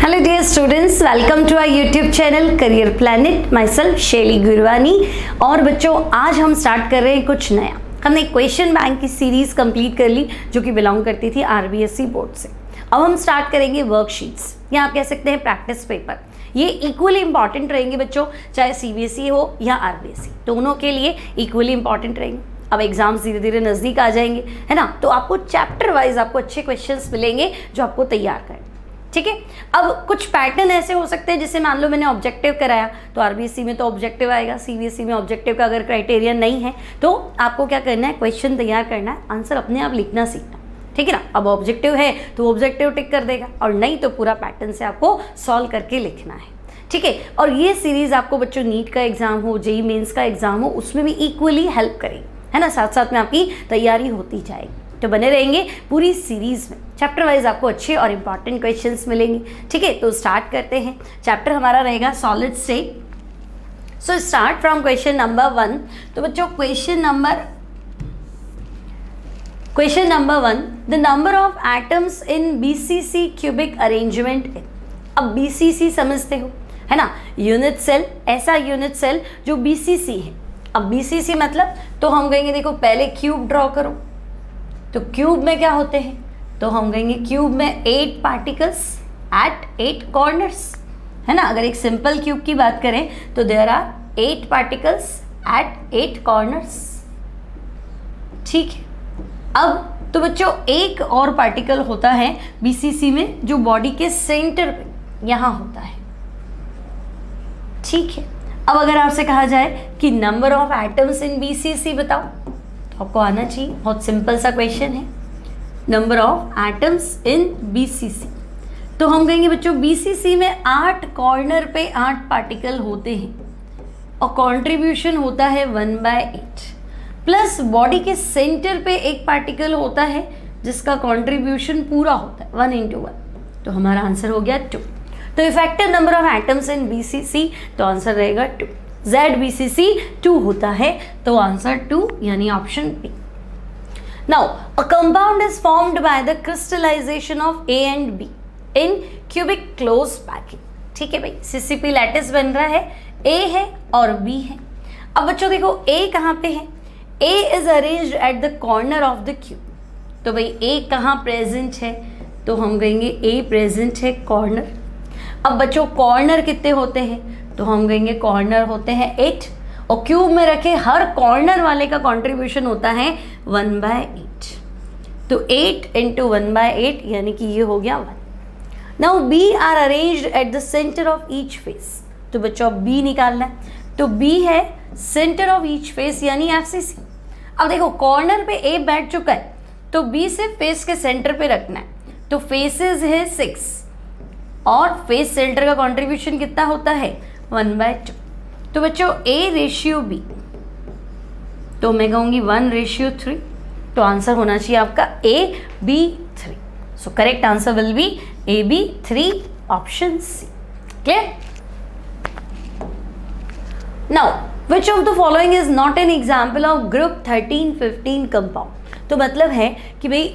Hello dear students, welcome to our YouTube channel career planet. Myself Shaili Gurwani. और बच्चों, आज हम स्टार्ट कर रहे हैं कुछ नया। हमने क्वेश्चन बैंक की सीरीज कंप्लीट कर ली जो कि बिलोंग करती थी आरबीएसई बोर्ड से। अब हम स्टार्ट करेंगे वर्कशीट्स, या आप कह सकते हैं प्रैक्टिस पेपर। ये इक्वली इंपॉर्टेंट रहेंगे बच्चों, चाहे सीबीएसई हो या आरबीएसई, दोनों के लिए इक्वली इंपॉर्टेंट रहेंगे। अब एग्जाम्स धीरे धीरे नज़दीक आ जाएंगे, है ना, तो आपको चैप्टर वाइज आपको अच्छे क्वेश्चंस मिलेंगे जो आपको तैयार करें। ठीक है। अब कुछ पैटर्न ऐसे हो सकते हैं, जैसे मान लो मैंने ऑब्जेक्टिव कराया तो आरबीएसई में तो ऑब्जेक्टिव आएगा, सीबीएसई में ऑब्जेक्टिव का अगर क्राइटेरिया नहीं है तो आपको क्या करना है, क्वेश्चन तैयार करना है, आंसर अपने आप लिखना सीखना। ठीक है ना। अब ऑब्जेक्टिव है तो ऑब्जेक्टिव टिक कर देगा, और नहीं तो पूरा पैटर्न से आपको सॉल्व करके लिखना है। ठीक है। और ये सीरीज आपको बच्चों नीट का एग्जाम हो, जेईई मेंस का एग्जाम हो, उसमें भी इक्वली हेल्प करेगी, है ना, साथ साथ में आपकी तैयारी होती जाएगी। तो बने रहेंगे पूरी सीरीज में, चैप्टर वाइज आपको अच्छे और इंपॉर्टेंट क्वेश्चंस मिलेंगे। ठीक है, तो स्टार्ट करते हैं। चैप्टर हमारा रहेगा solid state. So start from question number 1। तो बच्चों question number 1, the number of atoms in BCC cubic arrangement. अब बीसीसी समझते हो, है ना, यूनिट सेल, ऐसा यूनिट सेल जो बीसीसी है। अब बीसीसी मतलब तो हम कहेंगे देखो पहले क्यूब ड्रॉ करो, तो क्यूब में क्या होते हैं, तो हम कहेंगे क्यूब में 8 पार्टिकल्स एट 8 कॉर्नर्स, है ना। अगर एक सिंपल क्यूब की बात करें तो there are 8 particles at 8 corners. ठीक है। अब तो बच्चों एक और पार्टिकल होता है बीसीसी में जो बॉडी के सेंटर पे यहां होता है। ठीक है। अब अगर आपसे कहा जाए कि number of atoms in BCC बताओ, तो आपको आना चाहिए, बहुत सिंपल सा क्वेश्चन है, number of atoms in BCC. तो हम कहेंगे बच्चों बीसीसी में 8 कॉर्नर पे 8 पार्टिकल होते हैं, और कंट्रीब्यूशन होता है 1/8, प्लस बॉडी के सेंटर पे एक पार्टिकल होता है जिसका कंट्रीब्यूशन पूरा होता है 1 × 1। तो हमारा आंसर हो गया 2। तो effective number of atoms in BCC, तो आंसर रहेगा 2। ZBCC 2 होता है, तो आंसर 2 यानी option B. Now a compound is formed by the crystallization of A and B इन क्यूबिक क्लोज पैकिंग। ठीक है भाई, CCP लैटिस बन रहा है, A है और B है। अब बच्चों देखो A कहाँ पे है, A is arranged at the corner of the cube. तो भाई A कहाँ प्रेजेंट है, तो हम कहेंगे A प्रेजेंट है कॉर्नर। अब बच्चों कॉर्नर कितने होते हैं, तो हम कहेंगे कॉर्नर होते हैं 8, और क्यूब में रखे हर कॉर्नर वाले का कंट्रीब्यूशन होता है 1/8। तो 8 × 1/8 यानी कि ये हो गया 1। Now B are arranged at the centre of each face. तो बच्चों अब B निकालना है, तो B है सेंटर ऑफ ईच फेस यानी FCC। अब देखो कॉर्नर पे A बैठ चुका है, तो B से फेस के सेंटर पे रखना है, तो फेसेस है 6, और फेस सेंटर का कंट्रीब्यूशन कितना होता है 1/2। तो बच्चों A/B, तो मैं कहूंगी 1/3। तो आंसर होना चाहिए आपका AB3। So correct answer will be AB3 option C. Clear. Now which of the following is not an example of group 13-15 compound. तो मतलब है कि भाई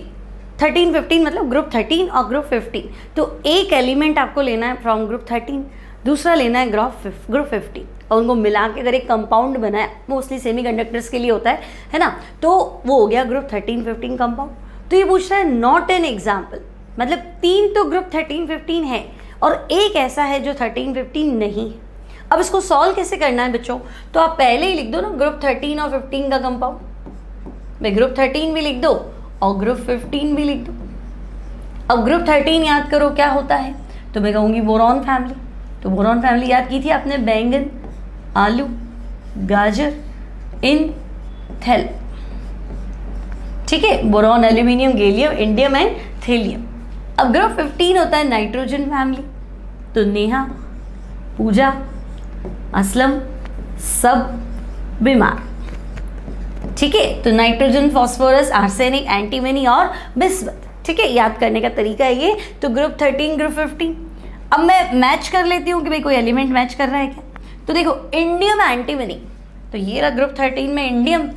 13-15 मतलब ग्रुप 13 और ग्रुप 15। तो एक एलिमेंट आपको लेना है फ्रॉम ग्रुप 13, दूसरा लेना है ग्रुप 15, और उनको मिला के अगर एक कंपाउंड बनाया, मोस्टली सेमीकंडक्टर्स के लिए होता है ना, तो वो हो गया ग्रुप 13-15 कंपाउंड। तो ये पूछ रहा है नॉट एन एग्जाम्पल, मतलब 3 तो ग्रुप 13-15 है और एक ऐसा है जो 13-15 नहीं है। अब इसको सॉल्व कैसे करना है बच्चों, तो आप पहले ही लिख दो ना ग्रुप 13 और 15 का कंपाउंड, मैं ग्रुप 13 भी लिख दो और ग्रुप 15 भी लिख दो। अब ग्रुप 13 याद करो क्या होता है, तो मैं कहूँगी बोरॉन फैमिली। तो बोरॉन फैमिली याद की थी आपने, बैंगन, आलू, गाजर, इन, थैल। ठीक है, boron, aluminium, gallium, indium and thallium. अब ग्रुप 15 होता है नाइट्रोजन फैमिली, तो नेहा, पूजा, असलम, सब, बीमार। ठीक है, तो नाइट्रोजन, फास्फोरस, आर्सेनिक, एंटीमनी और बिस्मथ। ठीक है, याद करने का तरीका है ये। तो ग्रुप 13 ग्रुप 15। अब मैं मैच कर लेती हूँ कि भाई कोई एलिमेंट मैच कर रहा है क्या। तो देखो इंडियम एंटीमनी, तो ये रहा ग्रुप 13 में इंडियम,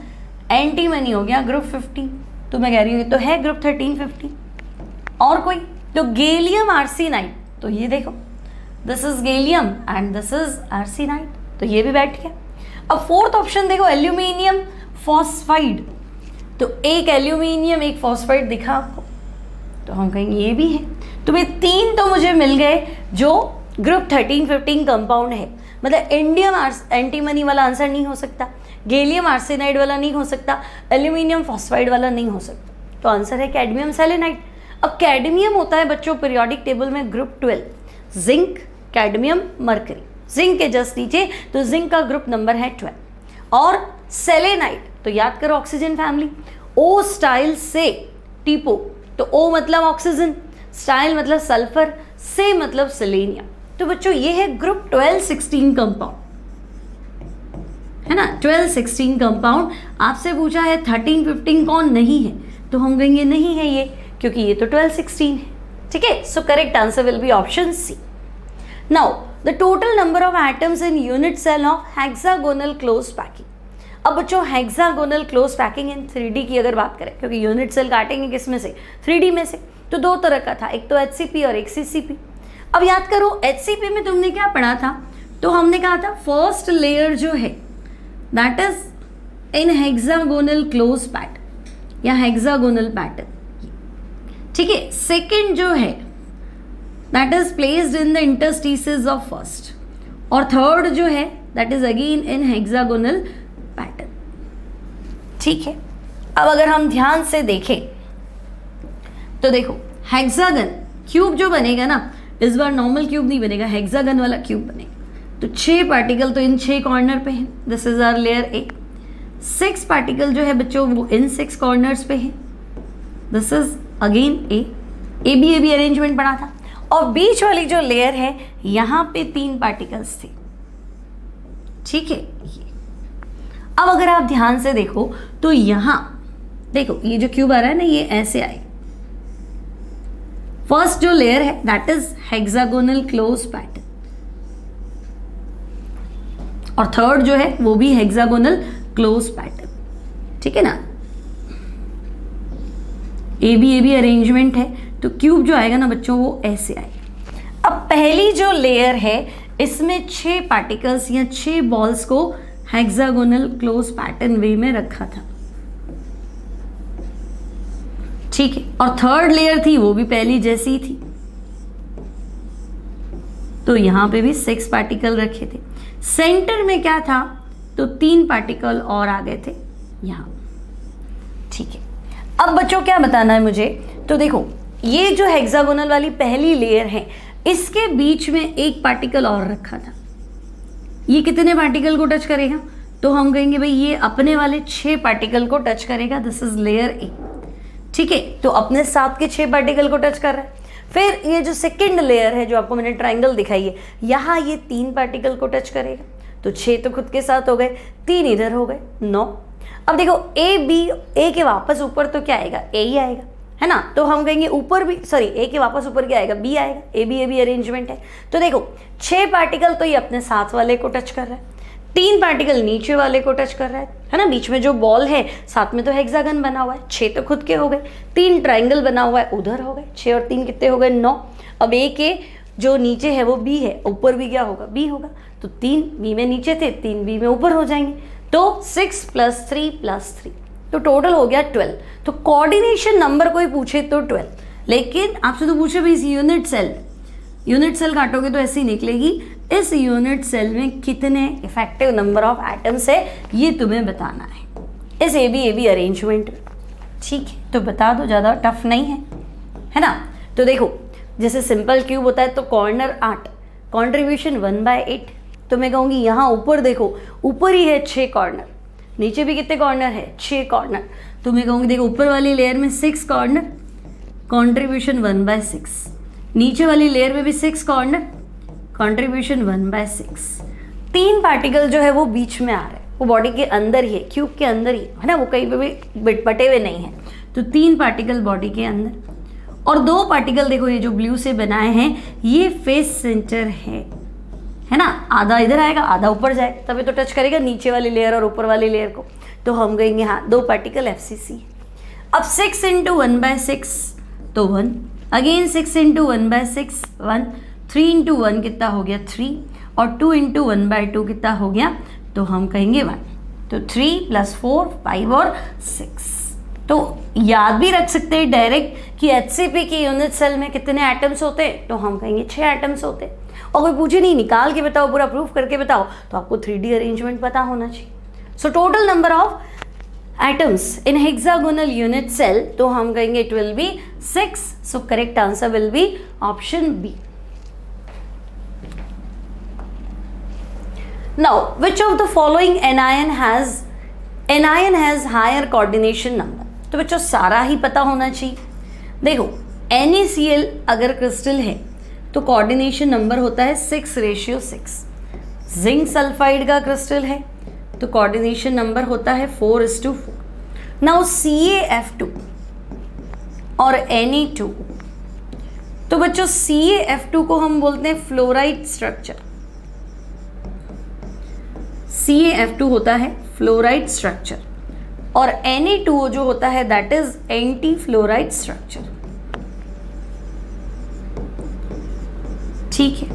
एंटीमनी हो गया ग्रुप 15। तो मैं कह रही हूँ तो है ग्रुप 13-15। और कोई, तो गैलियम आर्सेनाइड, तो ये देखो, this is gallium and this is arsenide, तो ये भी बैठ गया। अब फोर्थ ऑप्शन देखो, एल्यूमिनियम फॉस्फाइड, तो एक एल्यूमिनियम एक फॉस्फाइड दिखा आपको, तो हम कहेंगे ये भी है। तो ये 3 तो मुझे मिल गए जो ग्रुप 13-15 कंपाउंड है। मतलब इंडियम एंटीमनी वाला आंसर नहीं हो सकता, गैलियम आर्सेनाइड वाला नहीं हो सकता, एल्यूमिनियम फॉस्फाइड वाला नहीं हो सकता, तो आंसर है कैडमियम सेलेनाइड। अब कैडमियम होता है बच्चों पीरियोडिक टेबल में group 12, zinc, cadmium, mercury, zinc के जस्ट नीचे, तो जिंक का ग्रुप नंबर है 12। और सेलेनाइड तो याद करो ऑक्सीजन फैमिली, ओ स्टाइल से टीपो, तो ओ मतलब ऑक्सीजन, स्टाइल मतलब सल्फर, से मतलब सेलेनियम। तो बच्चों ये है ग्रुप 12-16 कंपाउंड, है ना, 12-16 कंपाउंड। आपसे पूछा है 13-15 कौन नहीं है, तो हम कहेंगे नहीं है ये, क्योंकि ये तो 12-16 है। ठीक है, so correct answer will be option C. Now the total number of atoms in unit cell of hexagonal close packing. अब बच्चों hexagonal close packing in 3D की अगर बात करें, क्योंकि यूनिट सेल काटेंगे किस में से, 3D में से, तो 2 तरह का था, एक तो HCP और एक CCP। अब याद करो HCP में तुमने क्या पढ़ा था, तो हमने कहा था फर्स्ट लेयर जो है that is in hexagonal close pattern या हेक्सागोनल पैटर्न, ठीक है। सेकेंड जो है that is placed in the interstices of first, और थर्ड जो है that is again in hexagonal pattern, ठीक है। अब अगर हम ध्यान से देखें तो देखो हेक्सागन क्यूब जो बनेगा ना, इस बार नॉर्मल क्यूब नहीं बनेगा, हेक्सागन वाला क्यूब बनेगा। तो 6 पार्टिकल तो इन 6 कॉर्नर पे हैं, this is our layer A. 6 particle जो है बच्चों वो इन 6 कॉर्नर्स पे हैं, this is again A. A B arrangement पढ़ा था। और बीच वाली जो लेयर है यहां पे 3 पार्टिकल्स थे, ठीक है। अब अगर आप ध्यान से देखो तो यहां देखो ये जो क्यूब आ रहा है ना, ये ऐसे आएगा। फर्स्ट जो लेयर है that is hexagonal close pattern, और थर्ड जो है वो भी हेक्सागोनल क्लोज पैटर्न, ठीक है ना। ए बी अरेंजमेंट है, तो क्यूब जो आएगा ना बच्चों वो ऐसे आएगा। अब पहली जो लेयर है इसमें 6 पार्टिकल्स या 6 बॉल्स को हेक्सागोनल क्लोज पैटर्न वे में रखा था, ठीक है। और थर्ड लेयर थी वो भी पहली जैसी ही थी, तो यहां पे भी 6 पार्टिकल रखे थे। सेंटर में क्या था, तो 3 पार्टिकल और आ गए थे यहां, ठीक है। अब बच्चों क्या बताना है मुझे, तो देखो ये जो हेक्सागोनल वाली पहली लेयर है इसके बीच में एक पार्टिकल और रखा था, ये कितने पार्टिकल को टच करेगा, तो हम कहेंगे भाई ये अपने वाले 6 पार्टिकल को टच करेगा, दिस इज लेयर ए, ठीक है। तो अपने साथ के 6 पार्टिकल को टच कर रहा है। फिर ये जो सेकंड लेयर है जो आपको मैंने ट्रायंगल दिखाई है, यहाँ ये 3 पार्टिकल को टच करेगा, तो 6 तो खुद के साथ हो गए, 3 इधर हो गए, 9। अब देखो ए के वापस ऊपर तो क्या आएगा, ए ही आएगा, है ना। तो हम कहेंगे ऊपर भी, सॉरी ए के वापस ऊपर क्या आएगा, बी आएगा। ए बी अरेंजमेंट है, तो देखो 6 पार्टिकल तो ये अपने साथ वाले को टच कर रहा है, 3 पार्टिकल नीचे वाले को टच कर रहा है ना। बीच में जो बॉल है साथ में तो हेक्सागन बना हुआ है, 6 तो खुद के हो गए, 3 ट्रायंगल बना हुआ है उधर हो गए, 6 और 3 कितने हो गए, 9। अब ए के जो नीचे है वो बी है, ऊपर भी क्या होगा, बी होगा, तो 3 बी में नीचे थे, 3 बी में ऊपर हो जाएंगे, तो 6 + 3 + 3, तो टोटल हो गया 12। तो कोऑर्डिनेशन नंबर कोई पूछे तो 12, लेकिन आपसे तो पूछे भाई यूनिट सेल काटोगे तो ऐसी निकलेगी, इस यूनिट सेल में कितने इफेक्टिव नंबर ऑफ एटम्स है ये तुम्हें बताना है इस ए बी अरेंजमेंट में, ठीक है। तो बता दो, ज़्यादा टफ नहीं है ना। तो देखो जैसे सिंपल क्यूब होता है तो कॉर्नर 8, कॉन्ट्रीब्यूशन 1/8, तो मैं कहूँगी यहाँ ऊपर देखो, ऊपर ही है 6 कॉर्नर, नीचे भी कितने कॉर्नर है, 6 कॉर्नर, तो मैं कहूँगी देखो ऊपर वाली लेयर में 6 कॉर्नर, कॉन्ट्रीब्यूशन 1/6, नीचे वाली लेयर में भी 6 कॉर्नर, कॉन्ट्रीब्यूशन 1/6। 3 पार्टिकल जो है वो बीच में आ रहे हैं, वो बॉडी के अंदर ही है, क्यूब के अंदर ही है ना, वो कहीं पे भी बटे हुए नहीं है, तो 3 पार्टिकल बॉडी के अंदर, और 2 पार्टिकल देखो ये जो ब्लू से बनाए हैं ये फेस सेंटर है ना, आधा इधर आएगा आधा ऊपर जाएगा, तभी तो टच करेगा नीचे वाली लेयर और ऊपर वाली लेयर को, तो हम कहेंगे हाँ 2 पार्टिकल FCC। अब 6 × 1/6 तो 1, अगेन 6 × 1/6 1, 3 इंटू 1 कितना हो गया 3, और 2 इंटू 1/2 कितना हो गया, तो हम कहेंगे 1। तो 3 + 4 5 और 6। तो याद भी रख सकते हैं डायरेक्ट कि HCP की यूनिट सेल में कितने एटम्स होते हैं, तो हम कहेंगे 6 एटम्स होते हैं। और कोई पूछे नहीं निकाल के बताओ, पूरा प्रूफ करके बताओ, तो आपको 3D अरेंजमेंट पता होना चाहिए। So total number of atoms in hexagonal unit cell, तो हम कहेंगे it will be 6। So correct answer will be option B. Now which of the following anion has higher coordination number. तो बच्चों सारा ही पता होना चाहिए। देखो NaCl अगर क्रिस्टल है तो कोऑर्डिनेशन नंबर होता है 6:6। जिंक सल्फाइड का क्रिस्टल है तो कोऑर्डिनेशन नंबर होता है 4:4। नाउ CaF2 और Na2, तो बच्चों CaF2 को हम बोलते हैं फ्लोराइड स्ट्रक्चर। CaF2 होता है फ्लोराइड स्ट्रक्चर, और Na2 जो होता है that is anti fluoride structure. ठीक है।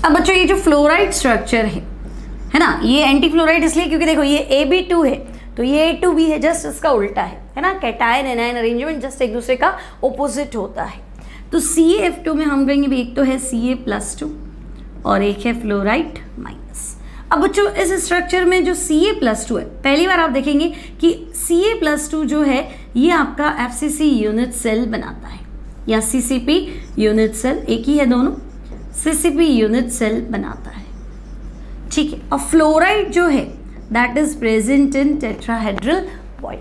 अब बच्चों ये जो फ्लोराइड स्ट्रक्चर है ना, ये एंटी फ्लोराइड इसलिए क्योंकि देखो ये Ab2 है तो ये A2B है, जस्ट इसका उल्टा है ना। कैटायन एनायन अरेंजमेंट जस्ट एक दूसरे का ओपोजिट होता है। तो CaF2 में हम कहेंगे भी एक तो है Ca+2 और एक है फ्लोराइड माइनस। अब बच्चों इस स्ट्रक्चर में जो Ca+2 है, पहली बार आप देखेंगे कि Ca+2 जो है ये आपका FCC यूनिट सेल बनाता है, या CCP यूनिट सेल, एक ही है दोनों, CCP यूनिट सेल बनाता है। ठीक है। और फ्लोराइड जो है that is present in tetrahedral void.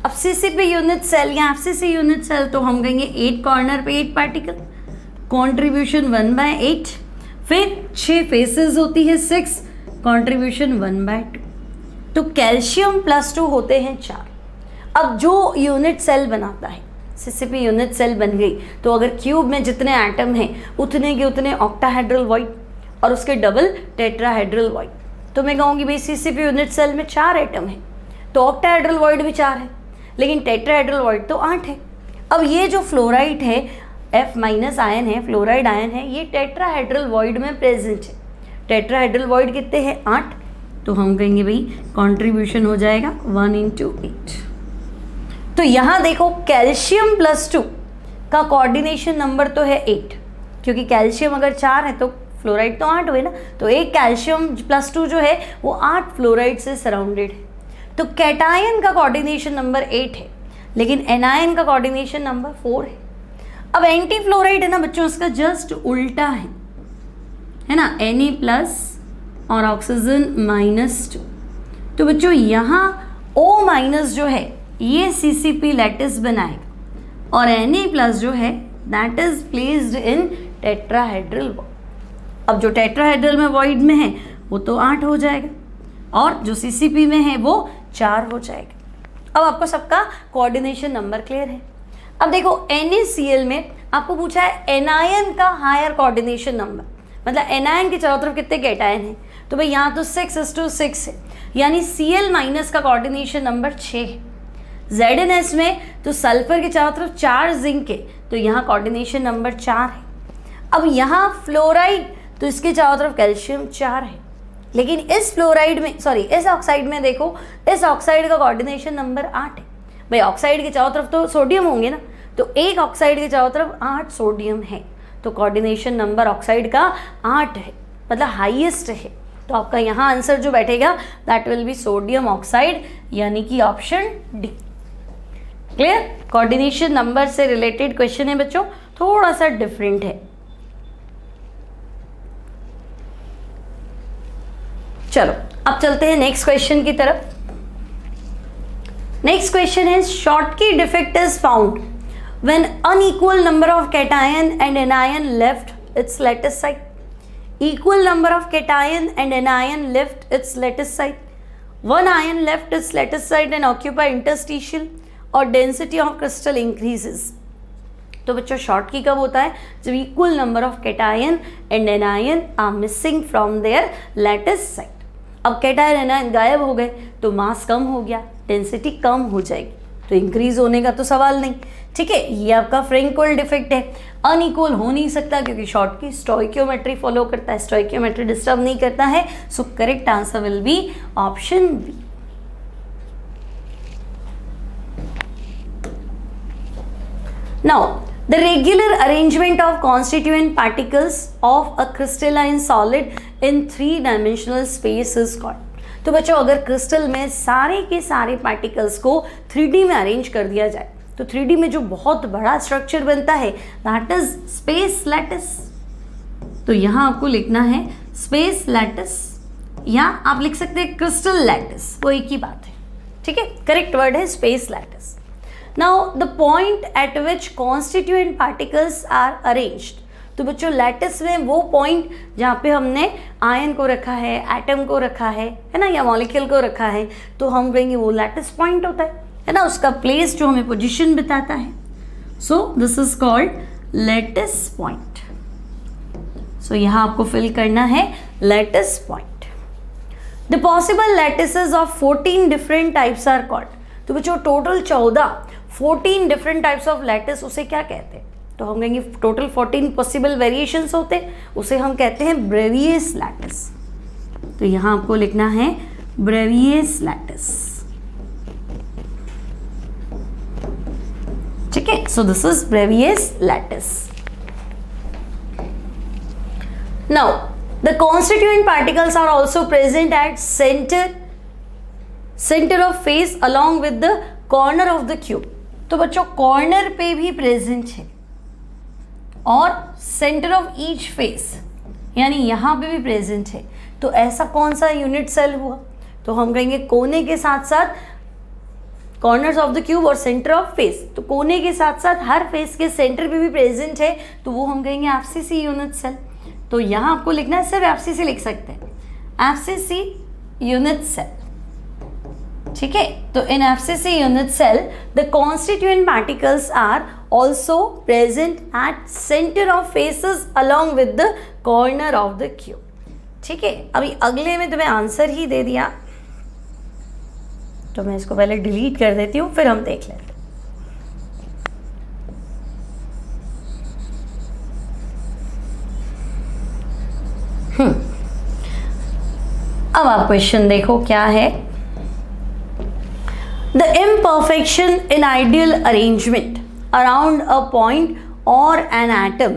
अब CCP यूनिट सेल या FCC यूनिट सेल तो हम कहेंगे 8 कॉर्नर पे 8 पार्टिकल, कॉन्ट्रीब्यूशन 1/8, फिर 6 फेसेस होती है 6, कॉन्ट्रीब्यूशन 1/2। तो कैल्शियम +2 होते हैं 4। अब जो यूनिट सेल बनाता है, CCP यूनिट सेल बन गई, तो अगर क्यूब में जितने एटम हैं उतने के उतने ऑक्टाहेड्रल वॉइड और उसके डबल टेट्राहेड्रल वॉइड। तो मैं कहूँगी भाई CCP यूनिट सेल में 4 एटम है तो ऑक्टाहेड्रल वॉइड भी 4 है, लेकिन टेट्राहेड्रल वॉइड तो 8 है। अब ये जो फ्लोराइड है F- आयन है, फ्लोराइड आयन है, ये टेट्राहेड्रल वॉइड में प्रेजेंट है। टेट्राहेड्रल वॉइड कितने हैं 8, तो हम कहेंगे भाई कॉन्ट्रीब्यूशन हो जाएगा 1 × 8। तो यहाँ देखो कैल्शियम +2 का कोऑर्डिनेशन नंबर तो है 8, क्योंकि कैल्शियम अगर 4 है तो फ्लोराइड तो 8 हुए ना, तो एक कैल्शियम +2 जो है वो 8 फ्लोराइड से सराउंडेड है। तो कैटायन का कोऑर्डिनेशन नंबर 8 है, लेकिन एनायन का कोऑर्डिनेशन नंबर 4 है। अब एंटी फ्लोराइड है ना बच्चों, उसका जस्ट उल्टा है ना, Na+ और ऑक्सीजन -2। तो बच्चों यहाँ O- जो है ये CCP लैटिस बनाएगा, और Na+ जो है that is placed in tetrahedral void. अब जो टेट्राहेड्रल में वॉइड में है वो तो 8 हो जाएगा, और जो CCP में है वो 4 हो जाएगा। अब आपको सबका कोऑर्डिनेशन नंबर क्लियर है। अब देखो NaCl में आपको पूछा है एनायन का हायर कोऑर्डिनेशन नंबर, मतलब एनायन के चारों तरफ कितने कैटायन हैं, तो भाई यहाँ तो 6:6 है, यानी Cl- का कोऑर्डिनेशन नंबर 6 है। ZnS में तो सल्फर के चारों तरफ 4 जिंक है, तो यहाँ कोऑर्डिनेशन नंबर 4 है। अब यहाँ फ्लोराइड तो इसके चारों तरफ कैल्शियम 4 है, लेकिन इस फ्लोराइड में इस ऑक्साइड में देखो, इस ऑक्साइड का कोऑर्डिनेशन नंबर 8 है। भाई ऑक्साइड के चारों तरफ तो सोडियम होंगे ना, तो एक ऑक्साइड के चारों तरफ 8 सोडियम है, तो कोऑर्डिनेशन नंबर ऑक्साइड का 8 है, मतलब हाईएस्ट है। तो आपका यहाँ आंसर जो बैठेगा that will be sodium oxide, यानी कि option D. Clear? Coordination number से रिलेटेड क्वेश्चन है बच्चों, थोड़ा सा डिफरेंट है। चलो अब चलते हैं नेक्स्ट क्वेश्चन की तरफ। नेक्स्ट क्वेश्चन है Schottky defect is found when unequal number of cation and anion left its lattice site. Equal number of cation and anion left its lattice site. One ion left its lattice site and occupy interstitial or density of crystal increases. तो बच्चों Schottky कब होता है? जब equal number of cation and anion are missing from their lattice site. अब cation anion गायब हो गए तो मास कम हो गया, डेंसिटी कम हो जाएगी। तो इंक्रीज होने का तो सवाल नहीं। ठीक है, ये आपका फ्रेंकेल डिफेक्ट है। अनइक्वल हो नहीं सकता क्योंकि शॉर्ट की स्टोइकियोमेट्री फॉलो करता है, स्टोइकियोमेट्री डिस्टर्ब नहीं करता है। So correct answer will be option B. Now the regular arrangement of constituent particles of a crystalline solid in 3-dimensional space is called। तो बच्चों अगर क्रिस्टल में सारे के सारे पार्टिकल्स को 3D में अरेंज कर दिया जाए तो 3D में जो बहुत बड़ा स्ट्रक्चर बनता है दैट इज स्पेस लैटिस। तो यहाँ आपको लिखना है स्पेस लैटिस या आप लिख सकते हैं क्रिस्टल लैटिस, वो एक ही बात है। ठीक है, करेक्ट वर्ड है space lattice. Now the point at which constituent particles are arranged। तो बच्चों लैटिस में वो पॉइंट जहाँ पे हमने आयन को रखा है, एटम को रखा है ना, या मॉलिक्यूल को रखा है, तो हम कहेंगे वो लैटिस पॉइंट होता है ना, उसका प्लेस जो हमें पोजीशन बताता है। So this is called lattice point. सो यहाँ आपको फिल करना है lattice point. The possible lattices of 14 different types are called. तो बच्चों total 14 different types of lattice उसे क्या कहते हैं? तो हम कहेंगे टोटल 14 पॉसिबल वेरिएशंस होते हैं, उसे हम कहते हैं ब्रेवियस लैटिस। तो यहाँ आपको लिखना है ब्रेवियस लैटिस। ठीक है, so this is Bravais lattice. Now the constituent particles are also present at centre of face along with the corner of the cube. तो बच्चों कॉर्नर पे भी प्रेजेंट है और सेंटर ऑफ ईच फेस यानी यहां पे भी प्रेजेंट है। तो ऐसा कौन सा यूनिट सेल हुआ? तो हम कहेंगे कोने के साथ साथ कॉर्नर्स ऑफ द क्यूब और सेंटर ऑफ फेस। तो कोने के साथ साथ हर फेस के सेंटर पे भी प्रेजेंट है, तो वो हम कहेंगे एफसीसी यूनिट सेल। तो यहां आपको लिखना है, सिर्फ एफसीसी लिख सकते हैं, एफसीसी यूनिट सेल। ठीक है, तो in FCC unit cell the constituent particles are also present at centre of faces along with the corner of the cube. ठीक है, अभी अगले में तुम्हें आंसर ही दे दिया, तो मैं इसको पहले डिलीट कर देती हूँ, फिर हम देख लेते। अब आप क्वेश्चन देखो क्या है। The imperfection in ideal arrangement around a point or an atom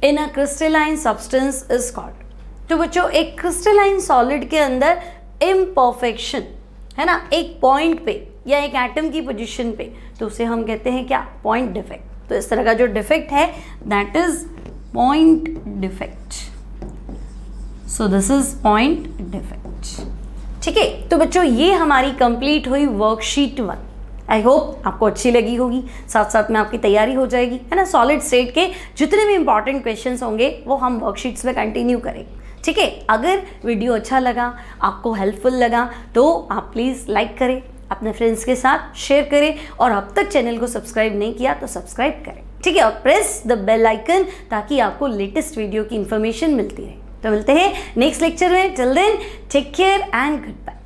in a crystalline substance is called। तो बच्चों एक क्रिस्टलाइन सॉलिड के अंदर imperfection है ना, एक पॉइंट पे या एक एटम की पोजीशन पे, तो उसे हम कहते हैं क्या? Point defect. तो इस तरह का जो डिफेक्ट है that is point defect. So this is point defect. ठीक है, तो बच्चों ये हमारी कंप्लीट हुई वर्कशीट 1। आई होप आपको अच्छी लगी होगी, साथ साथ में आपकी तैयारी हो जाएगी, है ना। सॉलिड स्टेट के जितने भी इंपॉर्टेंट क्वेश्चंस होंगे वो हम वर्कशीट्स में कंटिन्यू करेंगे। ठीक है, अगर वीडियो अच्छा लगा, आपको हेल्पफुल लगा, तो आप प्लीज़ लाइक करें, अपने फ्रेंड्स के साथ शेयर करें, और अब तक चैनल को सब्सक्राइब नहीं किया तो सब्सक्राइब करें। ठीक है, और प्रेस द बेल आइकन ताकि आपको लेटेस्ट वीडियो की इंफॉर्मेशन मिलती रहे। तो मिलते हैं नेक्स्ट लेक्चर में। Till then take care and good bye.